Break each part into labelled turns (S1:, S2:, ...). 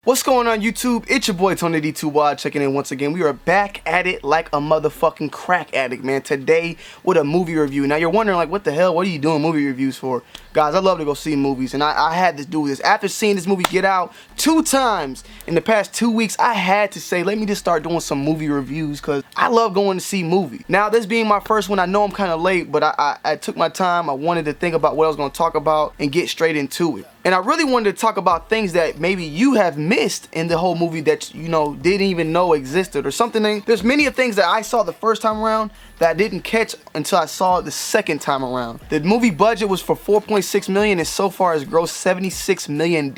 S1: What's going on YouTube? It's your boy Tony D2Y checking in once again. We are back at it like a motherfucking crack addict, man. Today with a movie review. Now you're wondering like, what the hell? What are you doing movie reviews for? Guys, I love to go see movies, and I had to do this. After seeing this movie Get Out 2 times in the past 2 weeks, I had to say, let me just start doing some movie reviews because I love going to see movies. Now, this being my first one, I know I'm kind of late, but I took my time. I wanted to think about what I was going to talk about and get straight into it. And I really wanted to talk about things that maybe you have missed in the whole movie that, you know, didn't even know existed or something. There's many of things that I saw the first time around that I didn't catch until I saw it the second time around. The movie budget was for $4.6 million and so far has grossed $76 million.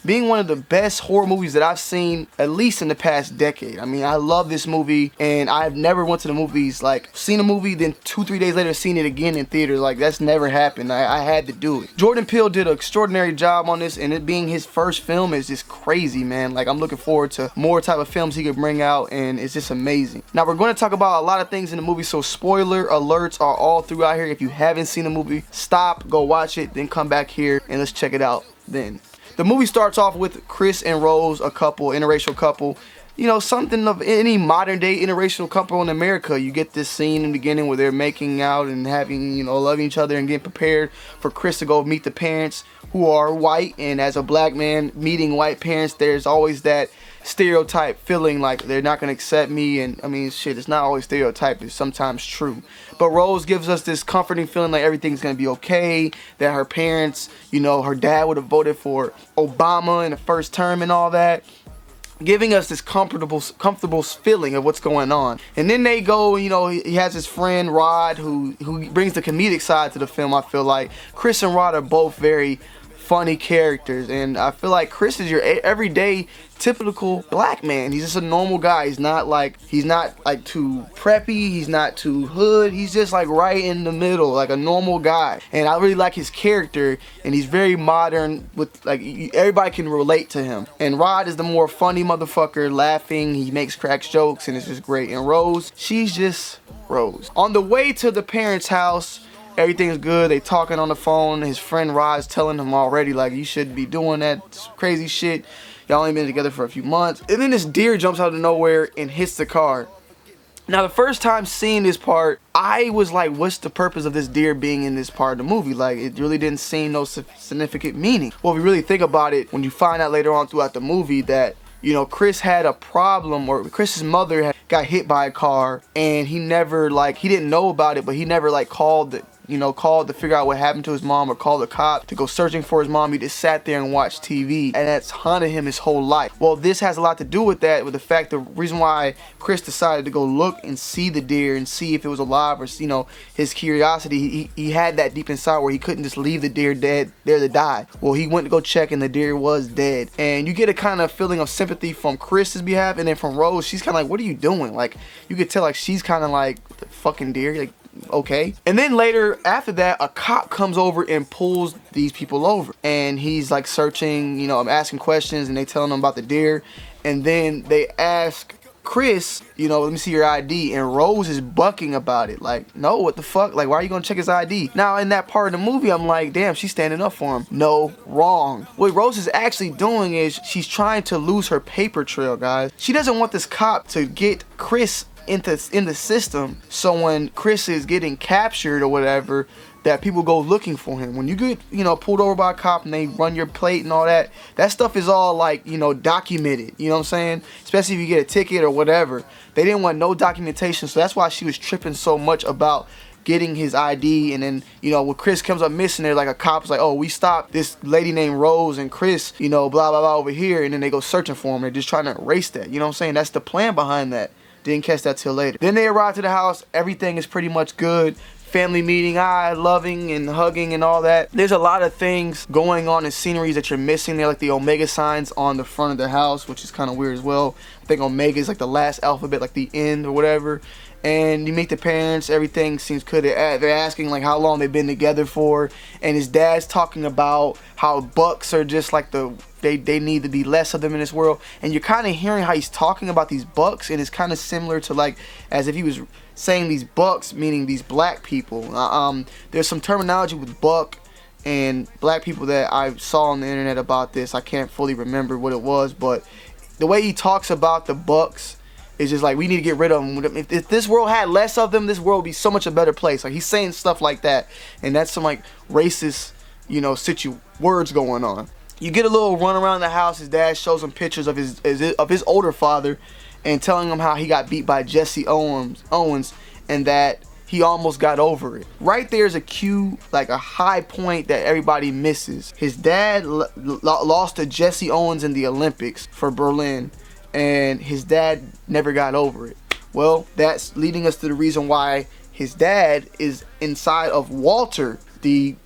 S1: Being one of the best horror movies that I've seen at least in the past decade. I mean, I love this movie and I've never went to the movies, like seen a movie then 2-3 days later seen it again in theaters. Like that's never happened. I had to do it. Jordan Peele did an extraordinary job on this, and it being his first film is just crazy, man. Like I'm looking forward to more type of films he could bring out, and it's just amazing. Now we're going to talk about a lot of things in the movie, so spoiler alerts are all throughout here. If you haven't seen the movie, stop, go watch it, then come back here and let's check it out then. The movie starts off with Chris and Rose, a couple, interracial couple. You know, something of any modern day interracial couple in America. You get this scene in the beginning where they're making out and having, you know, loving each other and getting prepared for Chris to go meet the parents who are white. And as a black man meeting white parents, there's always that stereotype feeling like they're not going to accept me. And I mean, shit, it's not always stereotype, it's sometimes true. But Rose gives us this comforting feeling like everything's going to be okay, that her parents, you know, her dad would have voted for Obama in the first term and all that, giving us this comfortable feeling of what's going on. And then they go, you know, he has his friend Rod who brings the comedic side to the film. I feel like Chris and Rod are both very funny characters, and I feel like Chris is your everyday typical black man. He's just a normal guy. He's not like too preppy, he's not too hood, he's just like right in the middle, like a normal guy. And I really like his character, and he's very modern with like everybody can relate to him. And Rod is the more funny motherfucker, laughing, he makes cracks jokes, and it's just great. And Rose, she's just Rose. On the way to the parents' house, everything's good. They talking on the phone. His friend Rod's telling him already, like, you shouldn't be doing that crazy shit. Y'all ain't been together for a few months. And then this deer jumps out of nowhere and hits the car. Now, the first time seeing this part, I was like, what's the purpose of this deer being in this part of the movie? Like, it really didn't seem no significant meaning. Well, if you really think about it, when you find out later on throughout the movie that, you know, Chris had a problem, or Chris's mother got hit by a car, and he never, like, he didn't know about it, but he never, like, called to figure out what happened to his mom or called the cop to go searching for his mom. He just sat there and watched TV, and that's haunted him his whole life. Well, this has a lot to do with that, with the fact, the reason why Chris decided to go look and see the deer and see if it was alive, or, you know, his curiosity, he had that deep inside where he couldn't just leave the deer dead there to die. Well, he went to go check, and the deer was dead. And you get a kind of feeling of sympathy from Chris's behalf, and then from Rose, she's kind of like, what are you doing? Like, you could tell, like, she's kind of like, the fucking deer, like, okay. And then later after that, a cop comes over and pulls these people over, and he's like searching, you know, I'm asking questions, and they telling him about the deer. And then they ask Chris, you know, let me see your ID, and Rose is bucking about it, like, no, what the fuck, like, why are you gonna check his ID? Now in that part of the movie, I'm like, damn, she's standing up for him. No, wrong. What Rose is actually doing is she's trying to lose her paper trail, guys. She doesn't want this cop to get Chris in the system, so when Chris is getting captured or whatever, that people go looking for him. When you get, you know, pulled over by a cop and they run your plate and all that, that stuff is all like, you know, documented, you know what I'm saying? Especially if you get a ticket or whatever. They didn't want no documentation, so that's why she was tripping so much about getting his ID. And then, you know, when Chris comes up missing, there, like a cop's like, oh, we stopped this lady named Rose and Chris, you know, blah blah blah over here, and then they go searching for him. They're just trying to erase that, you know what I'm saying? That's the plan behind that. Didn't catch that till later. Then they arrive to the house. Everything is pretty much good. Family meeting, loving and hugging and all that. There's a lot of things going on in sceneries that you're missing there, like the Omega signs on the front of the house, which is kind of weird as well. I think Omega is like the last alphabet, like the end or whatever. And you meet the parents, everything seems good. They're asking like how long they've been together for, and his dad's talking about how bucks are just like they need to be less of them in this world. And you're kind of hearing how he's talking about these bucks, and it's kind of similar to like as if he was saying these bucks, meaning these black people. There's some terminology with buck and black people that I saw on the internet about this, I can't fully remember what it was, but the way he talks about the Bucks is just like, we need to get rid of them. If this world had less of them, this world would be so much a better place. Like, he's saying stuff like that, and that's some like racist, you know, words going on. You get a little run around the house. His dad shows him pictures of his older father, and telling him how he got beat by Jesse Owens, and that he almost got over it. Right there's a cue, like a high point that everybody misses. His dad lost to Jesse Owens in the Olympics for Berlin, and his dad never got over it. Well, that's leading us to the reason why his dad is inside of Walter,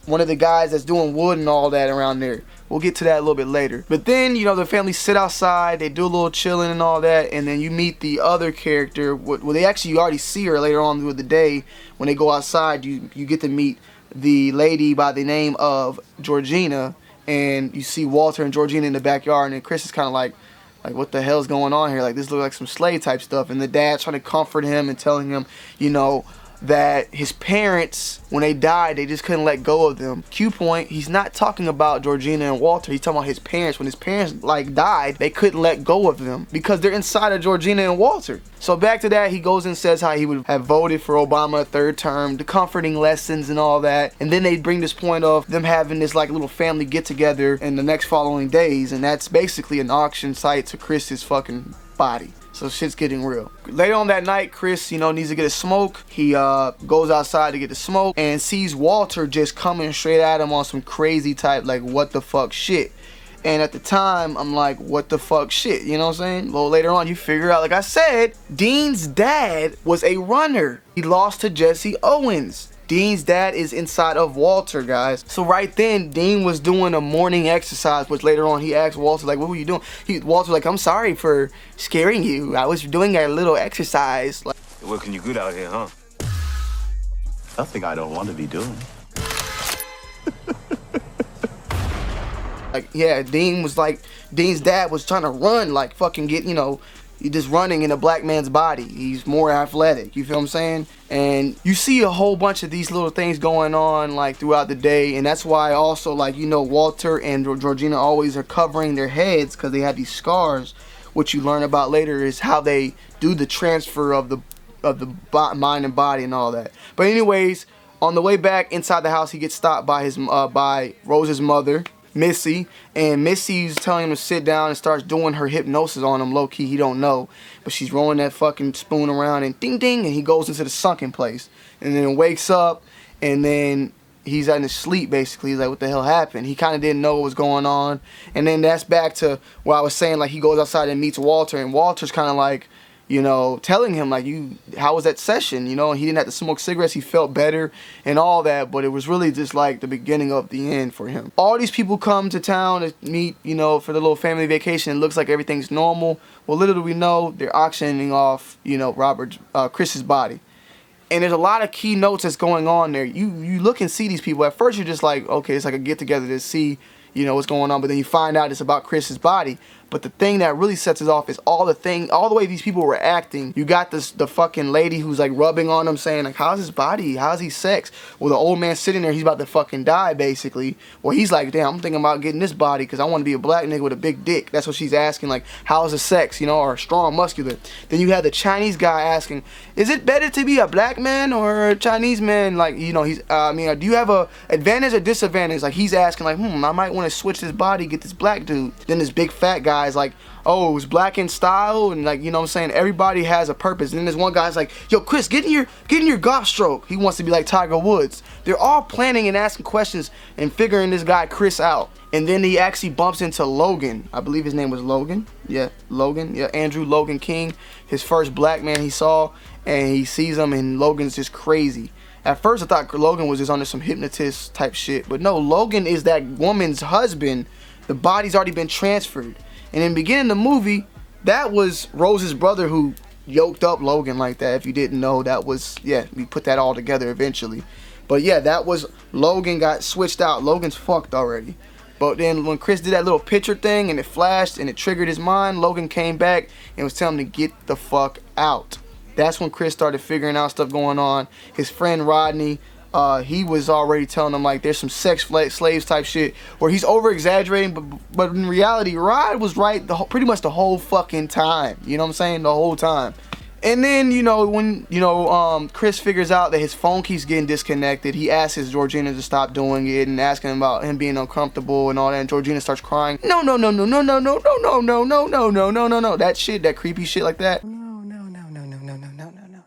S1: one of the guys that's doing wood and all that around there. We'll get to that a little bit later. But then, you know, the family sit outside, they do a little chilling and all that, and then you meet the other character. Well, you already see her later on through the day. When they go outside, you get to meet the lady by the name of Georgina, and you see Walter and Georgina in the backyard, and then Chris is kind of like, what the hell's going on here? Like, this looks like some slave type stuff. And the dad's trying to comfort him and telling him, you know, that his parents, when they died, they just couldn't let go of them. Cue point, he's not talking about Georgina and Walter. He's talking about his parents. When his parents like died, they couldn't let go of them because they're inside of Georgina and Walter. So back to that, he goes and says how he would have voted for Obama a third term, the comforting lessons and all that. And then they bring this point of them having this like little family get together in the next following days, and that's basically an auction site to Chris's fucking body. So shit's getting real. Later on that night, Chris, you know, needs to get a smoke. He goes outside to get the smoke and sees Walter just coming straight at him on some crazy type, like, what the fuck shit. And at the time, I'm like, what the fuck shit? You know what I'm saying? Well, later on, you figure out, like I said, Dean's dad was a runner. He lost to Jesse Owens. Dean's dad is inside of Walter, guys. So right then, Dean was doing a morning exercise, which later on he asked Walter, like, what were you doing? Walter like, I'm sorry for scaring you. I was doing a little exercise. Like,
S2: working you good out here, huh? Nothing I don't want to be doing.
S1: Like, yeah, Dean's dad was trying to run, like, fucking get, you know, just running in a black man's body. He's more athletic, you feel what I'm saying? And you see a whole bunch of these little things going on like throughout the day, and that's why also, like, you know, Walter and Georgina always are covering their heads because they have these scars. What you learn about later is how they do the transfer of the mind and body and all that. But anyways, on the way back inside the house, he gets stopped by by Rose's mother, Missy, and Missy's telling him to sit down and starts doing her hypnosis on him low-key. He don't know, but she's rolling that fucking spoon around and ding ding, and he goes into the sunken place and then wakes up, and then he's in his sleep basically. He's like, what the hell happened? He kind of didn't know what was going on. And then that's back to what I was saying, like, he goes outside and meets Walter, and Walter's kind of like, you know, telling him, like, how was that session? You know, he didn't have to smoke cigarettes. He felt better and all that, but it was really just like the beginning of the end for him. All these people come to town to meet, you know, for the little family vacation. It looks like everything's normal. Well, little do we know, they're auctioning off, you know, Chris's body. And there's a lot of key notes that's going on there. You look and see these people. At first, you're just like, okay, it's like a get together to see, you know, what's going on. But then you find out it's about Chris's body. But the thing that really sets it off is all the way these people were acting. You got the fucking lady who's like rubbing on him, saying like, how's his body? How's he sex? Well, the old man sitting there, he's about to fucking die basically. Well, he's like, damn, I'm thinking about getting this body because I want to be a black nigga with a big dick. That's what she's asking, like, how's the sex, you know, or strong, muscular. Then you have the Chinese guy asking, is it better to be a black man or a Chinese man? Like, you know, do you have a advantage or disadvantage? Like, he's asking like, I might want to switch this body, get this black dude. Then this big fat guy is like, oh, it's black in style, and like, you know what I'm saying, everybody has a purpose. And then there's one guy's like, yo, Chris, get in your golf stroke. He wants to be like Tiger Woods. They're all planning and asking questions and figuring this guy Chris out. And then he actually bumps into Logan. I believe his name was Logan. Yeah, Logan. Yeah, Andrew Logan King, his first black man he saw, and he sees him, and Logan's just crazy. At first I thought Logan was just under some hypnotist type shit, but no, Logan is that woman's husband. The body's already been transferred. And in the beginning of the movie, that was Rose's brother who yoked up Logan like that. If you didn't know, that was, yeah, we put that all together eventually. But yeah, that was, Logan got switched out. Logan's fucked already. But then when Chris did that little picture thing and it flashed and it triggered his mind, Logan came back and was telling him to get the fuck out. That's when Chris started figuring out stuff going on. His friend Rodney he was already telling them like there's some sex slaves type shit where he's over exaggerating, but in reality Rod was right pretty much the whole fucking time. You know what I'm saying? The whole time. And then, you know, when, you know, Chris figures out that his phone keeps getting disconnected, he asks his Georgina to stop doing it and asking him about him being uncomfortable and all that, and Georgina starts crying. No, no, no, no, no, no, no, no, no, no, no, no, no, no, no, no. That shit, that creepy shit like that. No, no, no, no, no, no, no, no, no, no.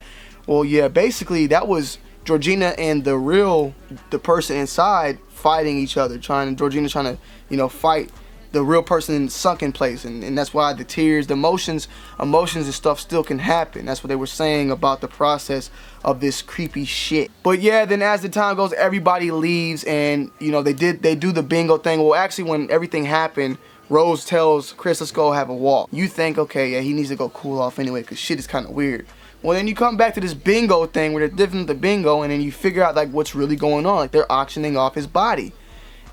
S1: Well, yeah, basically that was Georgina and the person inside fighting each other, Georgina trying to, you know, fight the real person in sunken place, and that's why the tears, the emotions and stuff still can happen. That's what they were saying about the process of this creepy shit. But yeah, then as the time goes, everybody leaves, and you know they do the bingo thing. Well, actually, when everything happened, Rose tells Chris, let's go have a walk. You think, okay, yeah, he needs to go cool off anyway, because shit is kind of weird. Well, then you come back to this bingo thing where they're different the bingo, and then you figure out like what's really going on. Like they're auctioning off his body.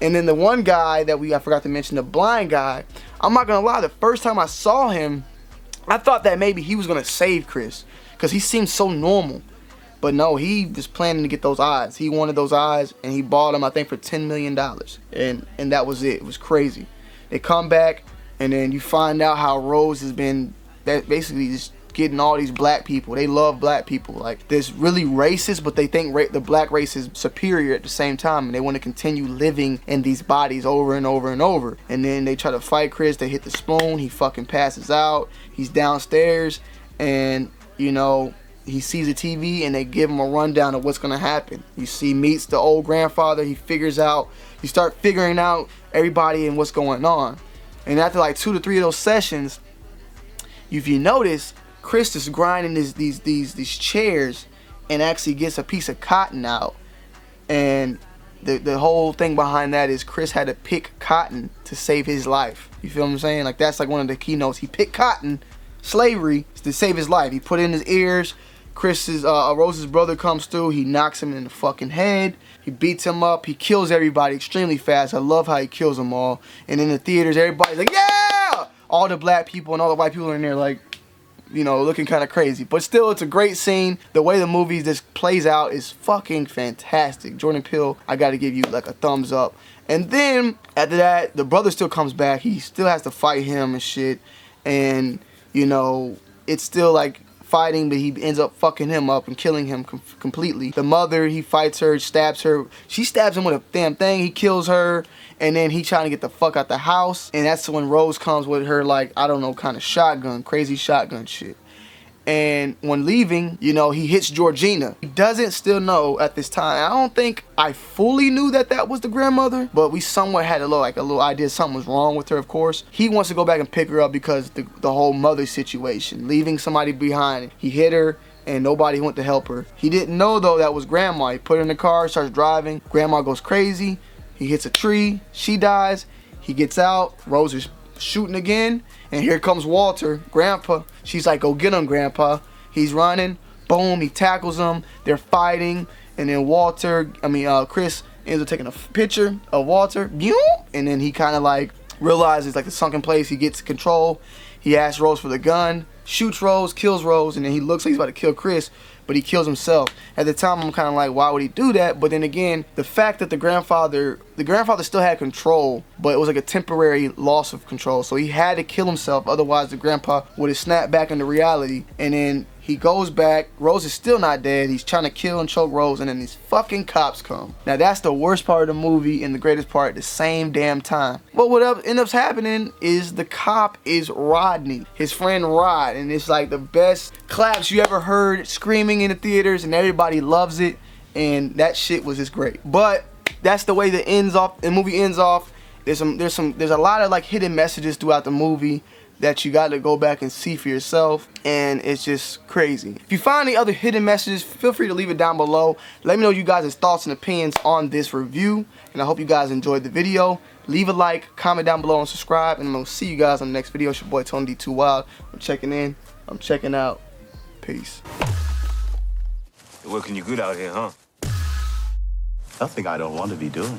S1: And then the one guy that I forgot to mention, the blind guy, I'm not gonna lie, the first time I saw him, I thought that maybe he was gonna save Chris, because he seemed so normal. But no, he was planning to get those eyes. He wanted those eyes, and he bought them, I think, for $10 million. And that was it. It was crazy. They come back, and then you find out how Rose has been basically just getting all these black people. They love black people. Like, this really racist, but they think the black race is superior at the same time, and they want to continue living in these bodies over and over and over. And then they try to fight Chris. They hit the spoon. He fucking passes out. He's downstairs, and you know, he sees a TV, and they give him a rundown of what's gonna happen. You see, meets the old grandfather. You start figuring out everybody and what's going on. And after like 2 to 3 of those sessions, if you notice, Chris is grinding these chairs and actually gets a piece of cotton out. And the whole thing behind that is Chris had to pick cotton to save his life. You feel what I'm saying? Like, that's like one of the keynotes. He picked cotton, slavery, to save his life. He put it in his ears. Rose's brother comes through. He knocks him in the fucking head. He beats him up. He kills everybody extremely fast. I love how he kills them all. And in the theaters, everybody's like, yeah! All the black people and all the white people are in there like, you know, looking kind of crazy. But still, it's a great scene. The way the movie just plays out is fucking fantastic. Jordan Peele, I gotta give you like a thumbs up. And then, after that, the brother still comes back. He still has to fight him and shit. And, you know, it's still like fighting, but he ends up fucking him up and killing him completely. The mother, he fights her, stabs her. She stabs him with a damn thing. He kills her. And then he trying to get the fuck out the house. And that's when Rose comes with her, like, I don't know, kind of shotgun, crazy shotgun shit. And when leaving, you know, he hits Georgina. He doesn't still know at this time. I don't think I fully knew that was the grandmother, but we somewhat had a little idea something was wrong with her, of course. He wants to go back and pick her up because the whole mother situation, leaving somebody behind. He hit her, and nobody went to help her. He didn't know, though, that was grandma. He put her in the car, starts driving. Grandma goes crazy. He hits a tree, she dies, he gets out, Rose is shooting again, and here comes Walter, Grandpa. She's like, go get him, Grandpa. He's running, boom, he tackles him, they're fighting, and then Chris ends up taking a picture of Walter, and then he kind of like realizes like the sunken place, he gets control, he asks Rose for the gun, shoots Rose, kills Rose, and then he looks like he's about to kill Chris, but he kills himself. At the time, I'm kind of like, why would he do that? But then again, the fact that the grandfather still had control, but it was like a temporary loss of control. So he had to kill himself, otherwise the grandpa would have snapped back into reality. And then he goes back, Rose is still not dead, he's trying to kill and choke Rose, and then these fucking cops come. Now that's the worst part of the movie and the greatest part at the same damn time. But what ends up happening is the cop is Rodney, his friend Rod, and it's like the best claps you ever heard screaming in the theaters, and everybody loves it, and that shit was just great. But that's the way the movie ends off. There's a lot of like hidden messages throughout the movie that you got to go back and see for yourself, and it's just crazy. If you find any other hidden messages, feel free to leave it down below. Let me know you guys' thoughts and opinions on this review, and I hope you guys enjoyed the video. Leave a like, comment down below, and subscribe, and I'm going to see you guys on the next video. It's your boy Tony D2 Wild. I'm checking in. I'm checking out. Peace.
S2: Working you good out here, huh? Nothing I don't want to be doing.